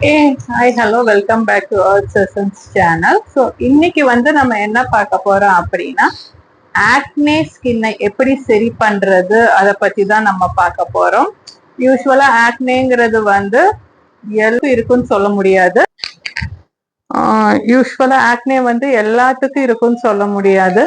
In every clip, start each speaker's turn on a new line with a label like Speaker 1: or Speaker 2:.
Speaker 1: A hi hello welcome back to Earth Sessions channel. So இன்னைக்கு நம்ம என்ன பார்க்க போறோம் அப்படின்னா, ஆக்னே ஸ்கின்னை எப்படி சரி பண்றது அதை பத்தி தான் நம்ம பார்க்க போறோம். யூஸ்வலா ஆக்னேங்கிறது எல்லாருக்கும் இருக்குன்னு சொல்ல முடியாது. யூஸ்வலா ஆக்னே எல்லாத்துக்கும் இருக்குன்னு சொல்ல முடியாது.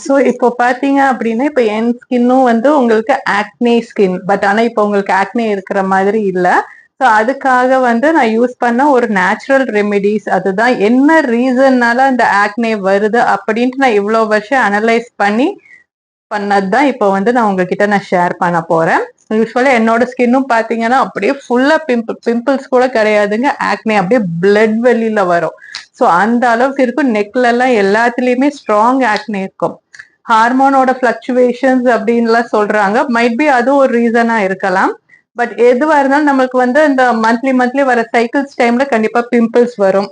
Speaker 1: ஸோ இப்போ பார்த்தீங்க அப்படின்னா, இப்போ என் ஸ்கின்னும் உங்களுக்கு ஆக்னே ஸ்கின், பட் ஆனால் இப்போ உங்களுக்கு ஆக்னே இருக்கிற மாதிரி இல்லை. ஸோ அதுக்காக நான் யூஸ் பண்ண ஒரு நேச்சுரல் ரெமெடிஸ், அதுதான் என்ன ரீசன்னால அந்த ஆக்னே வருது அப்படின்ட்டு நான் இவ்வளோ வருஷம் அனலைஸ் பண்ணி பண்ணதுதான் இப்போ நான் உங்ககிட்ட ஷேர் பண்ண போறேன். யூஸ்வலா என்னோட ஸ்கின்னும் பாத்தீங்கன்னா அப்படியே ஃபுல்லா பிம்பிள்ஸ் கூட கிடையாதுங்க, ஆக்னே அப்படியே பிளட் வெளியில வரும். ஸோ அந்த அளவுக்கு இருக்கும். நெக்ல எல்லாம் எல்லாத்துலயுமே ஸ்ட்ராங் ஆக்னே இருக்கும். ஹார்மோனோட பிளக்சுவேஷன்ஸ் அப்படின்லாம் சொல்றாங்க, மைட் பி அது ஒரு ரீசனா இருக்கலாம். பட் எதுவா இருந்தாலும் நம்மளுக்கு இந்த மந்த்லி வர சைக்கிள்ஸ் டைம்ல கண்டிப்பா பிம்பிள்ஸ் வரும்,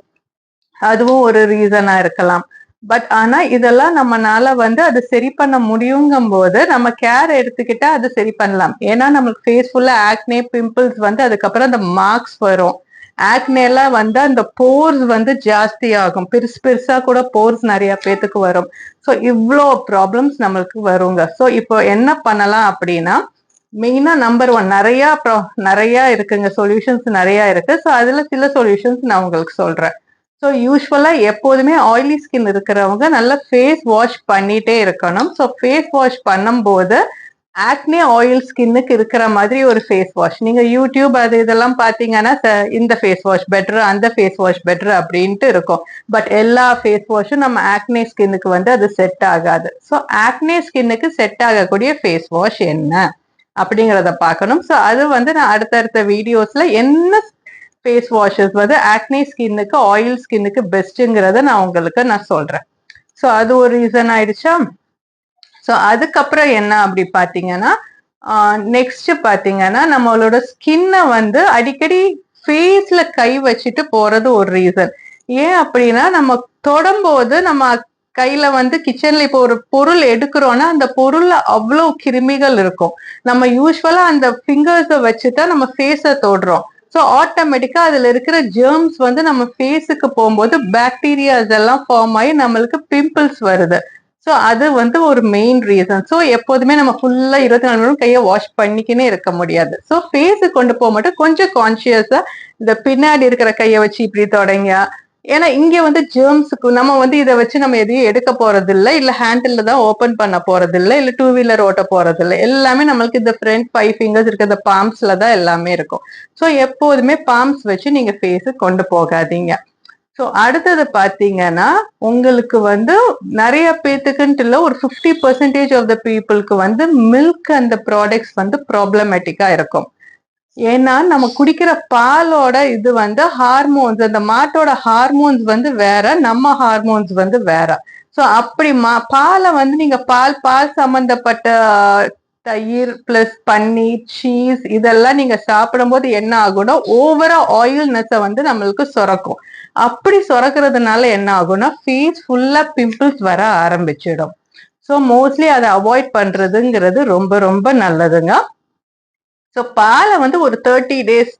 Speaker 1: அதுவும் ஒரு ரீசனா இருக்கலாம். பட் ஆனா இதெல்லாம் நம்மனால அது சரி பண்ண முடியுங்கும் போது நம்ம கேர் எடுத்துக்கிட்டா அது சரி பண்ணலாம். ஏன்னா நம்மளுக்கு ஃபேஸ் ஃபுல்லா ஆக்னே பிம்பிள்ஸ் அதுக்கப்புறம் அந்த மார்க்ஸ் வரும். ஆக்னேலாம் அந்த போர்ஸ் ஜாஸ்தி ஆகும், பெருசு பெருசா கூட போர்ஸ் நிறைய பேத்துக்கு வரும். ஸோ இவ்வளோ ப்ராப்ளம்ஸ் நம்மளுக்கு வருங்க. ஸோ இப்போ என்ன பண்ணலாம் அப்படின்னா, மெயினா நம்பர் 1 நிறைய இருக்குங்க, சொல்யூஷன்ஸ் நிறைய இருக்கு. ஸோ அதுல சில சொல்யூஷன்ஸ் நான் உங்களுக்கு சொல்றேன். ஸோ யூஸ்வலா எப்போதுமே ஆயிலி ஸ்கின் இருக்கிறவங்க நல்லா ஃபேஸ் வாஷ் பண்ணிட்டே இருக்கணும். ஸோ ஃபேஸ் வாஷ் பண்ணும்போது ஆக்னே ஆயில் ஸ்கின்னுக்கு இருக்கிற மாதிரி ஒரு ஃபேஸ் வாஷ், நீங்க யூடியூப் அது இதெல்லாம் பாத்தீங்கன்னா இந்த ஃபேஸ் வாஷ் பெட்டர், அந்த ஃபேஸ் வாஷ் பெட்டர் அப்படின்ட்டு இருக்கும். பட் எல்லா ஃபேஸ் வாஷும் நம்ம ஆக்னே ஸ்கின்னுக்கு அது செட் ஆகாது. ஸோ ஆக்னே ஸ்கின்னுக்கு செட் ஆகக்கூடிய ஃபேஸ் வாஷ் என்ன அப்படிங்கிறத பார்க்கணும். ஸோ அது நான் அடுத்தடுத்த வீடியோஸ்ல என்ன ஃபேஸ் வாஷஸ் ஆக்னே ஸ்கின்னுக்கு ஆயில் ஸ்கின்னுக்கு பெஸ்ட்ங்கிறத நான் உங்களுக்கு சொல்றேன். ஸோ அது ஒரு ரீசன் ஆயிடுச்சா. ஸோ அதுக்கப்புறம் என்ன அப்படி பார்த்தீங்கன்னா, நெக்ஸ்ட் பார்த்தீங்கன்னா நம்மளோட ஸ்கின்னை அடிக்கடி ஃபேஸ்ல கை வச்சுட்டு போறது ஒரு ரீசன். ஏன் அப்படின்னா, நம்ம தொடும்போது நம்ம கையில கிச்சன்ல இப்போ ஒரு பொருள் எடுக்கிறோம்னா அந்த பொருள்ல அவ்வளோ கிருமிகள் இருக்கும். நம்ம யூஸ்வலா அந்த ஃபிங்கர்ஸை வச்சுதான் நம்ம ஃபேஸை தொடுறோம். ஸோ ஆட்டோமேட்டிக்கா அதுல இருக்கிற ஜெர்ம்ஸ் நம்ம ஃபேஸுக்கு போகும்போது பாக்டீரியாஸ் எல்லாம் ஃபார்ம் ஆகி நம்மளுக்கு பிம்பிள்ஸ் வருது. ஸோ அது ஒரு மெயின் ரீசன். ஸோ எப்போதுமே நம்ம ஃபுல்லா 24 மணி நேரம் கையை வாஷ் பண்ணிக்கினே இருக்க முடியாது. ஸோ ஃபேஸுக்கு கொண்டு போக மட்டும் கொஞ்சம் கான்சியஸா இந்த பின்னாடி இருக்கிற கையை வச்சு இப்படி தொடங்க. ஏன்னா இங்க ஜெர்ம்ஸுக்கு நம்ம இதை வச்சு நம்ம எதையும் எடுக்க போறது இல்லை, இல்ல ஹேண்டில் தான் ஓபன் பண்ண போறது இல்லை, இல்ல 2 வீலர் ஓட்ட போறது இல்லை. எல்லாமே நம்மளுக்கு இந்த ஃப்ரண்ட் 5 ஃபிங்கர்ஸ் இருக்க இந்த பாம்ஸ்ல தான் எல்லாமே இருக்கும். ஸோ எப்போதுமே பாம்ஸ் வச்சு நீங்க ஃபேஸுக்கு கொண்டு போகாதீங்க. ஸோ அடுத்தது பாத்தீங்கன்னா, உங்களுக்கு நிறைய பேத்துக்குன்ட்டு இல்லை, ஒரு 50% ஆஃப் த பீப்புளுக்கு மில்க் அந்த ப்ராடக்ட்ஸ் ப்ராப்ளமேட்டிக்கா இருக்கும். ஏன்னா நம்ம குடிக்கிற பாலோட இது ஹார்மோன்ஸ், அந்த மாட்டோட ஹார்மோன்ஸ் வேற, நம்ம ஹார்மோன்ஸ் வேற. ஸோ அப்படி பாலை நீங்க பால் சம்பந்தப்பட்ட தயிர் பிளஸ் பன்னீர் சீஸ் இதெல்லாம் நீங்க சாப்பிடும் போது என்ன ஆகும்னா, ஓவரா ஆயில்னஸை நம்மளுக்கு சுரக்கும். அப்படி சுரக்கிறதுனால என்ன ஆகும்னா, ஃபேஸ் ஃபுல்லா பிம்பிள்ஸ் வர ஆரம்பிச்சிடும். ஸோ மோஸ்ட்லி அதை அவாய்ட் பண்றதுங்கிறது ரொம்ப ரொம்ப நல்லதுங்க. ஸோ பாலை ஒரு 30 days,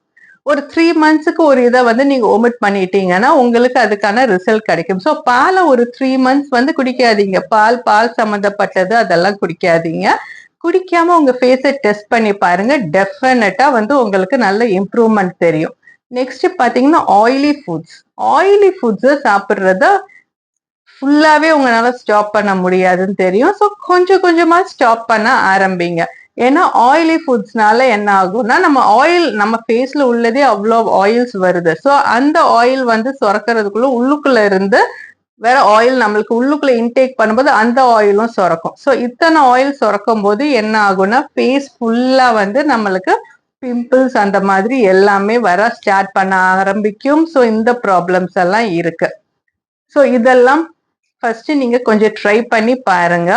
Speaker 1: ஒரு 3 monthsக்கு ஒரு இதை நீங்க ஒமிட் பண்ணிட்டீங்கன்னா உங்களுக்கு அதுக்கான ரிசல்ட் கிடைக்கும். ஸோ பாலை ஒரு 3 months குடிக்காதீங்க. பால் சம்மந்தப்பட்டது அதெல்லாம் குடிக்காதீங்க. குடிக்காம உங்க ஃபேஸை டெஸ்ட் பண்ணி பாருங்க, டெஃபினட்டா உங்களுக்கு நல்ல இம்ப்ரூவ்மெண்ட் தெரியும். நெக்ஸ்ட் பாத்தீங்கன்னா, ஆயிலி ஃபுட்ஸ் சாப்பிடுறத ஃபுல்லாவே உங்களால ஸ்டாப் பண்ண முடியாதுன்னு தெரியும். ஸோ கொஞ்சம் கொஞ்சமா ஸ்டாப் பண்ண ஆரம்பிங்க. ஏன்னா ஆயிலி ஃபுட்ஸ்னால என்ன ஆகும்னா, நம்ம ஃபேஸ்ல உள்ளதே அவ்வளோ ஆயில்ஸ் வருது. ஸோ அந்த ஆயில் சுரக்கிறதுக்குள்ள உள்ளுக்குள்ள இருந்து வேற ஆயில் நம்மளுக்கு உள்ளுக்குள்ள இன்டேக் பண்ணும்போது அந்த ஆயிலும் சுரக்கும். ஸோ இத்தனை ஆயில் சுரக்கும் போது என்ன ஆகும்னா, ஃபேஸ் ஃபுல்லா நம்மளுக்கு பிம்பிள்ஸ் அந்த மாதிரி எல்லாமே வர ஸ்டார்ட் பண்ண ஆரம்பிக்கும். ஸோ இந்த ப்ராப்ளம்ஸ் எல்லாம் இருக்கு. ஸோ இதெல்லாம் ஃபர்ஸ்ட் நீங்க கொஞ்சம் ட்ரை பண்ணி பாருங்க.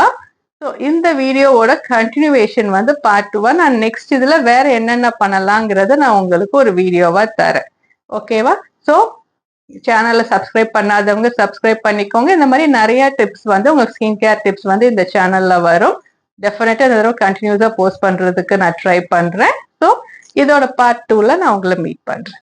Speaker 1: ஸோ இந்த வீடியோவோட கண்டினியூவேஷன் பார்ட் 1. நான் நெக்ஸ்ட் இதுல வேற என்னென்ன பண்ணலாங்கிறத நான் உங்களுக்கு ஒரு வீடியோவா தரேன். ஓகேவா? ஸோ சேனலை சப்ஸ்கிரைப் பண்ணாதவங்க சப்ஸ்கிரைப் பண்ணிக்கோங்க. இந்த மாதிரி நிறைய டிப்ஸ் உங்களுக்கு ஸ்கின் கேர் டிப்ஸ் இந்த சேனல்ல வரும். டெஃபினட்டா இந்த தடவை கண்டினியூஸா போஸ்ட் பண்றதுக்கு நான் ட்ரை பண்றேன். ஸோ இதோட பார்ட் 2ல நான் உங்களை மீட் பண்றேன்.